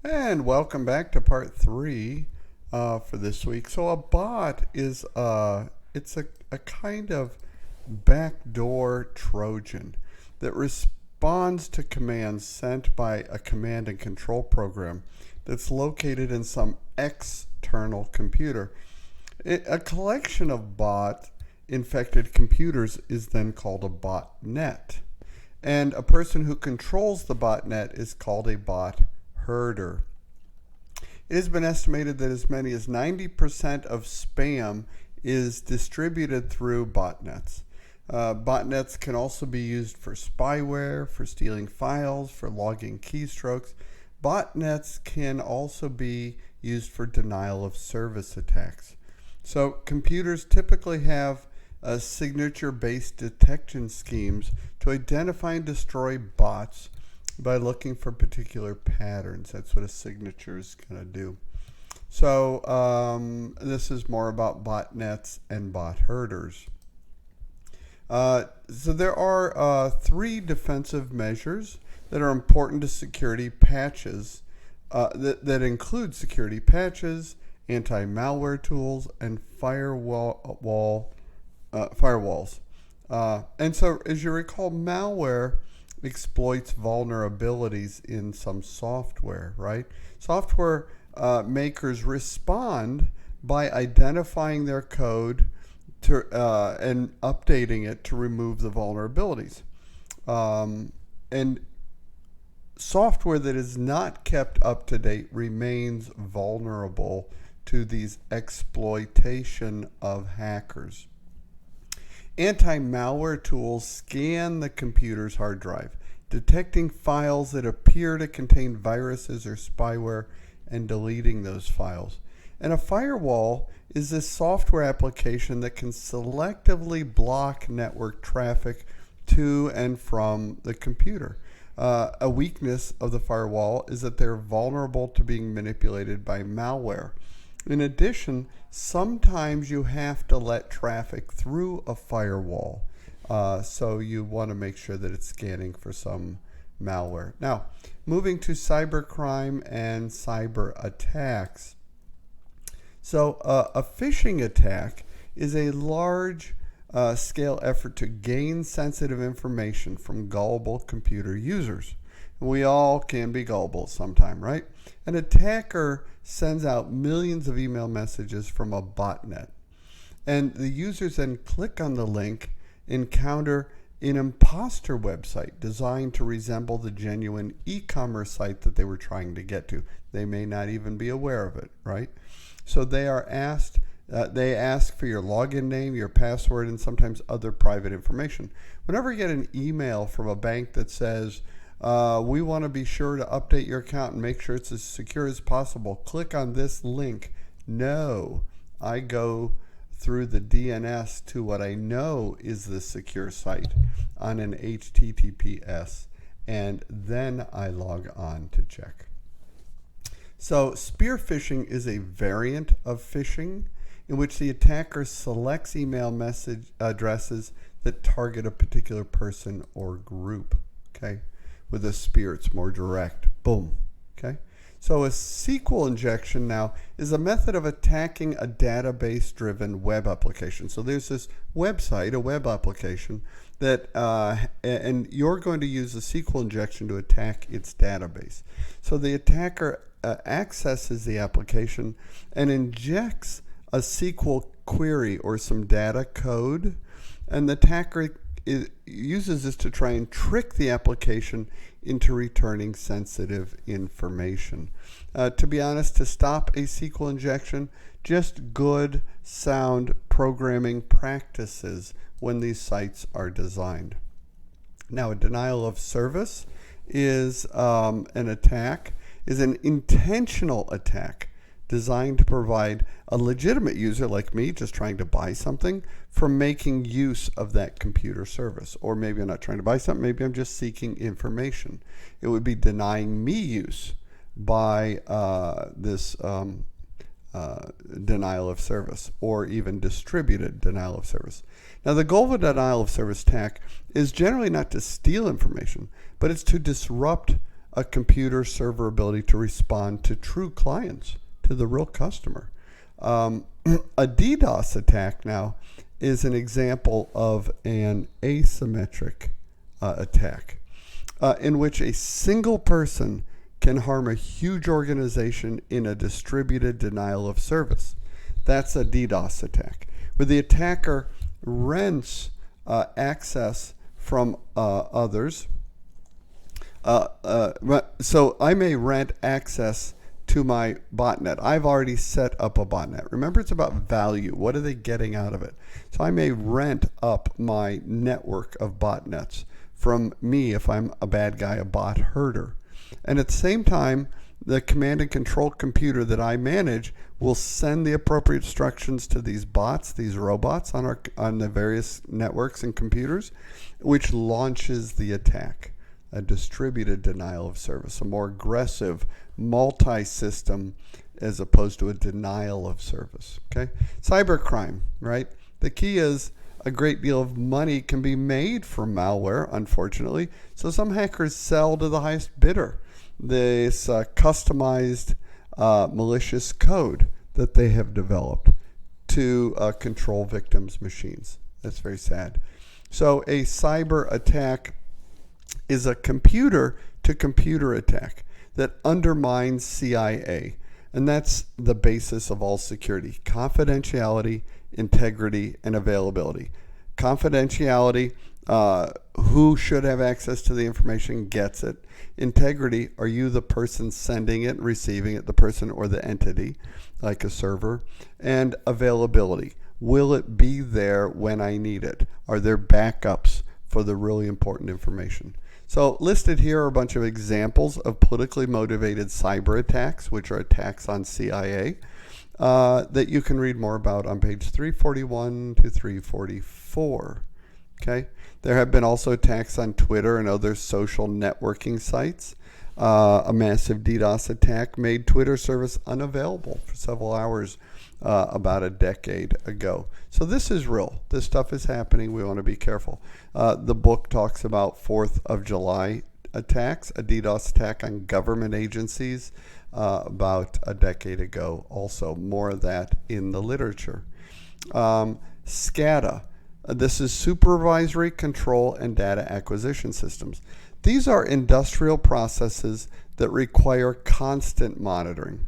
And welcome back to part three for this week. So a bot is it's a kind of backdoor Trojan that responds to commands sent by a command and control program that's located in some external computer. A collection of bot infected computers is then called a botnet. And a person who controls the botnet is called a bot herder. It has been estimated that as many as 90% of spam is distributed through botnets. Botnets can also be used for spyware, for stealing files, for logging keystrokes. Botnets can also be used for denial of service attacks. So computers typically have signature-based detection schemes to identify and destroy bots by looking for particular patterns. That's what a signature is going to do. So this is more about botnets and bot herders. So there are three defensive measures that are important to security patches that include security patches, anti-malware tools, and firewalls. And so, as you recall, malware exploits vulnerabilities in some software, right? Software makers respond by identifying their code to, and updating it to remove the vulnerabilities. And software that is not kept up to date remains vulnerable to these exploitation of hackers. Anti-malware tools scan the computer's hard drive, detecting files that appear to contain viruses or spyware and deleting those files. And a firewall is this software application that can selectively block network traffic to and from the computer. A weakness of the firewall is that they're vulnerable to being manipulated by malware. In addition, sometimes you have to let traffic through a firewall. So you want to make sure that it's scanning for some malware. Now, moving to cybercrime and cyber attacks. So a phishing attack is a large scale effort to gain sensitive information from gullible computer users. We all can be gullible sometime, right? An attacker sends out millions of email messages from a botnet. And the users then click on the link, encounter an imposter website designed to resemble the genuine e-commerce site that they were trying to get to. They may not even be aware of it, right? So they ask for your login name, your password, and sometimes other private information. Whenever you get an email from a bank that says, we want to be sure to update your account and make sure it's as secure as possible, click on this link. No, I go through the DNS to what I know is the secure site on an HTTPS, and then I log on to check. So spear phishing is a variant of phishing in which the attacker selects email message addresses that target a particular person or group. Okay. With a spear, it's more direct. Boom. Okay. So a SQL injection now is a method of attacking a database-driven web application. So there's this website, a web application, that and you're going to use a SQL injection to attack its database. So the attacker accesses the application and injects a SQL query or some data code, and the attacker uses this to try and trick the application into returning sensitive information. To be honest, to stop a SQL injection, just good, sound programming practices when these sites are designed. Now, a denial of service is an intentional attack designed to provide a legitimate user like me just trying to buy something from making use of that computer service. Or maybe I'm not trying to buy something, maybe I'm just seeking information. It would be denying me use by this denial of service, or even distributed denial of service. Now, the goal of a denial of service attack is generally not to steal information, but it's to disrupt a computer server ability to respond to true clients, to the real customer. A DDoS attack now is an example of an asymmetric attack in which a single person can harm a huge organization in a distributed denial of service. That's a DDoS attack, where the attacker rents access from others. So I may rent access to my botnet. I've already set up a botnet. Remember, it's about value. What are they getting out of it? So I may rent up my network of botnets from me if I'm a bad guy, a bot herder. And at the same time, the command and control computer that I manage will send the appropriate instructions to these bots, these robots on the various networks and computers, which launches the attack. A distributed denial of service, a more aggressive multi-system as opposed to a denial of service. Okay, cybercrime, right? The key is a great deal of money can be made from malware, unfortunately. So some hackers sell to the highest bidder this customized malicious code that they have developed to control victims' machines. That's very sad. So a cyber attack is a computer-to-computer attack that undermines CIA. And that's the basis of all security: confidentiality, integrity, and availability. Confidentiality, who should have access to the information gets it. Integrity, are you the person sending it, receiving it, the person or the entity, like a server? And availability, will it be there when I need it? Are there backups for the really important information? So listed here are a bunch of examples of politically motivated cyber attacks, which are attacks on CIA, that you can read more about on page 341 to 344. Okay, there have been also attacks on Twitter and other social networking sites. A massive DDoS attack made Twitter service unavailable for several hours about a decade ago. So this is real. This stuff is happening. We want to be careful. The book talks about 4th of July attacks, a DDoS attack on government agencies about a decade ago. Also, more of that in the literature. SCADA. This is supervisory control and data acquisition systems. These are industrial processes that require constant monitoring.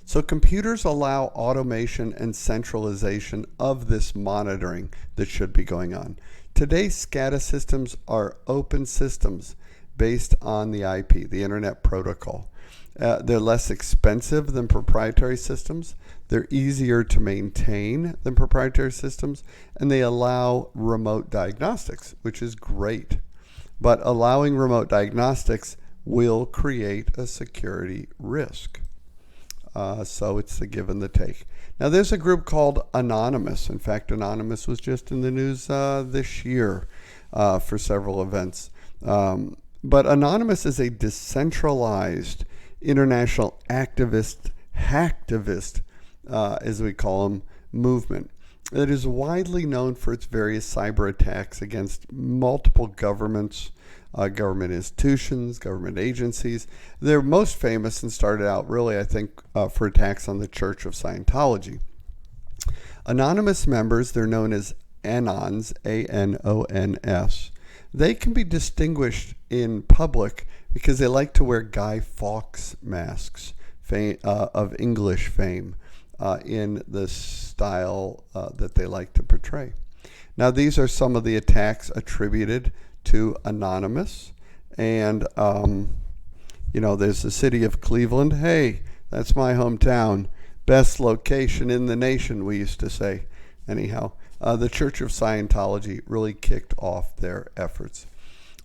So computers allow automation and centralization of this monitoring that should be going on. Today, SCADA systems are open systems based on the IP, the Internet Protocol. They're less expensive than proprietary systems. They're easier to maintain than proprietary systems, and they allow remote diagnostics, which is great. But allowing remote diagnostics will create a security risk. So it's the give and the take. Now there's a group called Anonymous. In fact, Anonymous was just in the news this year for several events. But Anonymous is a decentralized international activist, hacktivist, as we call them, movement that is widely known for its various cyber attacks against multiple governments, government institutions, government agencies. They're most famous and started out really, I think, for attacks on the Church of Scientology. Anonymous members, they're known as Anons, A-N-O-N-S. They can be distinguished in public because they like to wear Guy Fawkes masks of English fame in the style that they like to portray. Now, these are some of the attacks attributed to Anonymous. And, there's the city of Cleveland. Hey, that's my hometown. Best location in the nation, we used to say. Anyhow, the Church of Scientology really kicked off their efforts.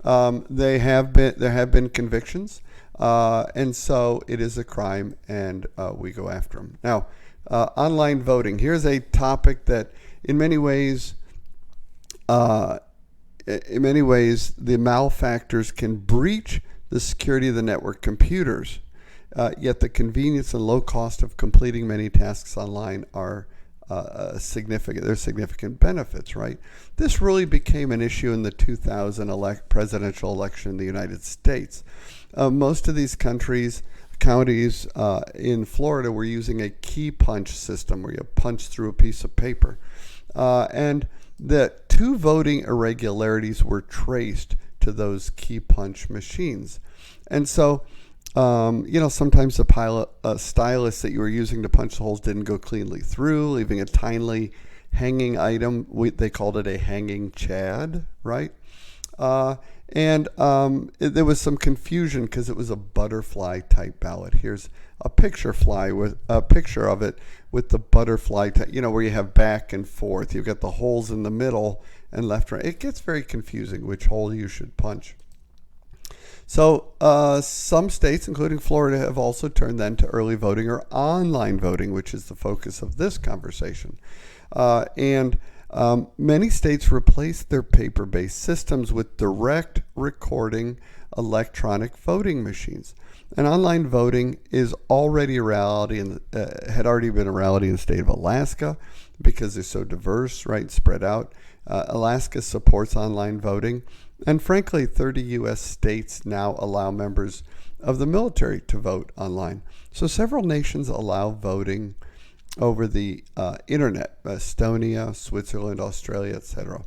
There have been convictions, and so it is a crime, and we go after them. Now, online voting. Here's a topic that, in many ways, the malefactors can breach the security of the network computers, yet the convenience and low cost of completing many tasks online are there's significant benefits, right? This really became an issue in the 2000 presidential election in the United States. Most of these counties in Florida were using a key punch system where you punch through a piece of paper. And the 2 voting irregularities were traced to those key punch machines. And so, sometimes the stylus that you were using to punch the holes didn't go cleanly through, leaving a tiny hanging item. They called it a hanging chad, right? There was some confusion because it was a butterfly type ballot. Here's a picture of it with the butterfly type, where you have back and forth. You've got the holes in the middle and left, right. It gets very confusing which hole you should punch. So some states, including Florida, have also turned then to early voting or online voting, which is the focus of this conversation. Many states replaced their paper-based systems with direct recording electronic voting machines. And online voting is already a reality had already been a reality in the state of Alaska because they're so diverse, right, spread out. Alaska supports online voting. And frankly, 30 U.S. states now allow members of the military to vote online. So several nations allow voting over the internet: Estonia, Switzerland, Australia, etc.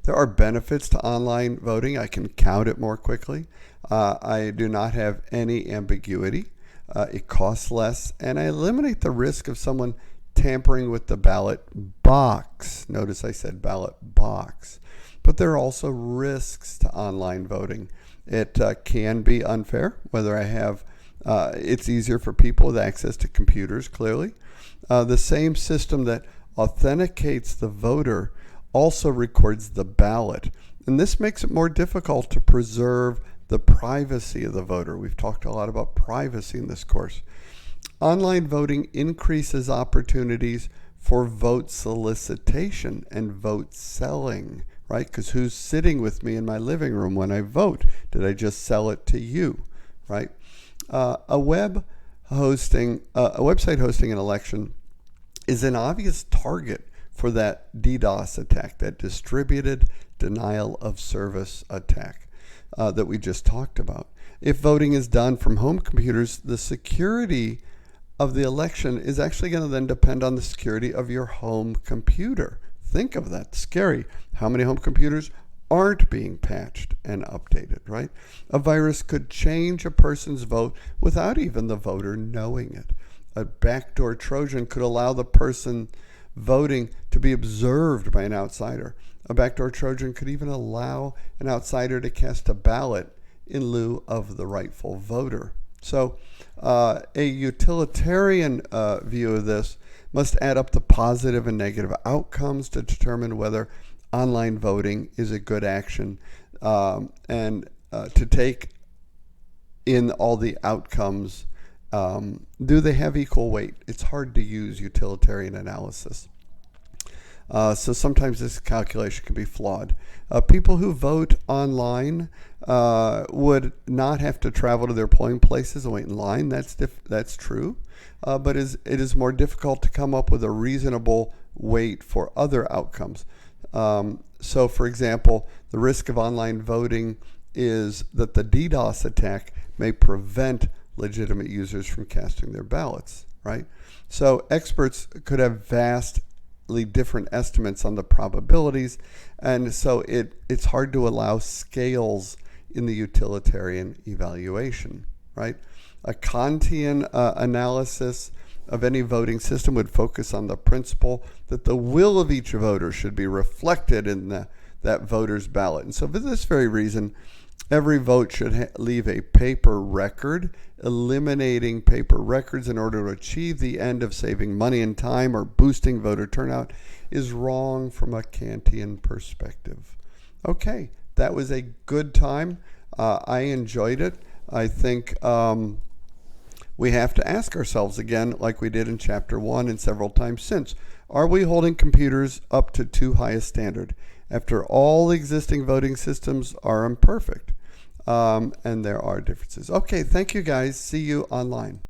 There are benefits to online voting. I can count it more quickly. I do not have any ambiguity. It costs less, and I eliminate the risk of someone tampering with the ballot box. Notice I said ballot box. But there are also risks to online voting. It can be unfair, whether I have, it's easier for people with access to computers, clearly. The same system that authenticates the voter also records the ballot. And this makes it more difficult to preserve the privacy of the voter. We've talked a lot about privacy in this course. Online voting increases opportunities for vote solicitation and vote selling, right? Because who's sitting with me in my living room when I vote? Did I just sell it to you, right? A website hosting an election is an obvious target for that DDoS attack, that distributed denial of service attack that we just talked about. If voting is done from home computers, the security of the election is actually going to then depend on the security of your home computer. Think of that. Scary. How many home computers aren't being patched and updated, right? A virus could change a person's vote without even the voter knowing it. A backdoor Trojan could allow the person voting to be observed by an outsider. A backdoor Trojan could even allow an outsider to cast a ballot in lieu of the rightful voter. So a utilitarian view of this must add up the positive and negative outcomes to determine whether online voting is a good action, and to take in all the outcomes. Do they have equal weight? It's hard to use utilitarian analysis. So sometimes this calculation can be flawed. People who vote online would not have to travel to their polling places and wait in line. That's true. But it is more difficult to come up with a reasonable weight for other outcomes. So, for example, the risk of online voting is that the DDoS attack may prevent legitimate users from casting their ballots, right? So experts could have vastly different estimates on the probabilities, and so it's hard to allow scales in the utilitarian evaluation, right? A Kantian analysis of any voting system would focus on the principle that the will of each voter should be reflected in that voter's ballot. And so for this very reason, every vote should leave a paper record. Eliminating paper records in order to achieve the end of saving money and time or boosting voter turnout is wrong from a Kantian perspective. Okay, that was a good time. I enjoyed it. I think we have to ask ourselves again, like we did in Chapter 1 and several times since, are we holding computers up to too high a standard? After all, existing voting systems are imperfect. And there are differences. Okay, thank you guys. See you online.